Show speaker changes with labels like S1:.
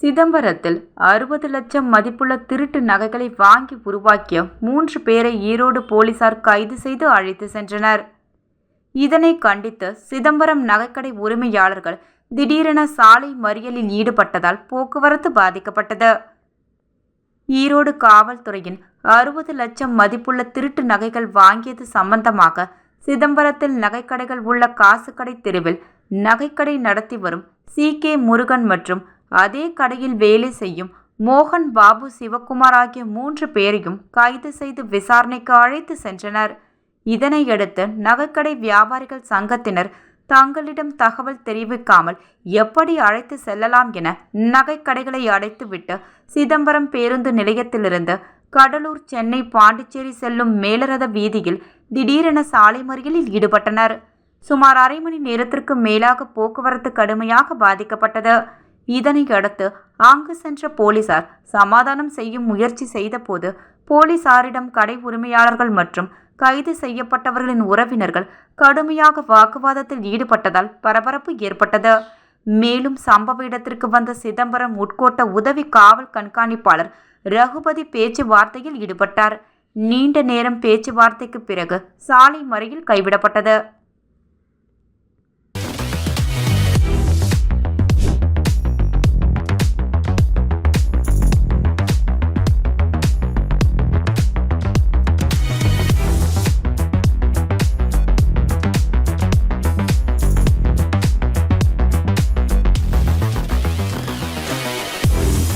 S1: சிதம்பரத்தில் 60 லட்சம் மதிப்புள்ள திருட்டு நகைகளை வாங்கி உருவாக்கிய 3 பேரை ஈரோடு போலீசார் கைது செய்து அழைத்து சென்றனர். இதனை கண்டித்து சிதம்பரம் நகைக்கடை உரிமையாளர்கள் திடீரென சாலை மறியலில் ஈடுபட்டதால் போக்குவரத்து பாதிக்கப்பட்டது. ஈரோடு காவல்துறையின் 60 லட்சம் மதிப்புள்ள திருட்டு நகைகள் வாங்கியது சம்பந்தமாக சிதம்பரத்தில் நகைக்கடைகள் உள்ள காசுக்கடை தெருவில் நகைக்கடை நடத்தி வரும் சி. முருகன் மற்றும் அதே கடையில் வேலை செய்யும் மோகன் பாபு சிவக்குமார் ஆகிய 3 பேரையும் கைது செய்து விசாரணைக்கு அழைத்து சென்றனர். இதனையடுத்து நகைக்கடை வியாபாரிகள் சங்கத்தினர் தங்களிடம் தகவல் தெரிவிக்காமல் எப்படி அழைத்து செல்லலாம் என நகைக்கடைகளை அடைத்துவிட்டு சிதம்பரம் பேருந்து நிலையத்திலிருந்து கடலூர், சென்னை, பாண்டிச்சேரி செல்லும் மேலரத வீதியில் திடீரென சாலை மறியலில் ஈடுபட்டனர். சுமார் அரை மணி நேரத்திற்கு மேலாக போக்குவரத்து கடுமையாக பாதிக்கப்பட்டது. இதனையடுத்து அங்கு சென்ற போலீசார் சமாதானம் செய்யும் முயற்சி செய்தபோது போலீசாரிடம் கடை உரிமையாளர்கள் மற்றும் கைது செய்யப்பட்டவர்களின் உறவினர்கள் கடுமையாக வாக்குவாதத்தில் ஈடுபட்டதால் பரபரப்பு ஏற்பட்டது. மேலும் சம்பவ இடத்திற்கு வந்த சிதம்பரம் உட்கோட்ட உதவி காவல் கண்காணிப்பாளர் ரகுபதி பேச்சுவார்த்தையில் ஈடுபட்டார். நீண்ட நேரம் பேச்சுவார்த்தைக்கு பிறகு சாலை மறியல் கைவிடப்பட்டது.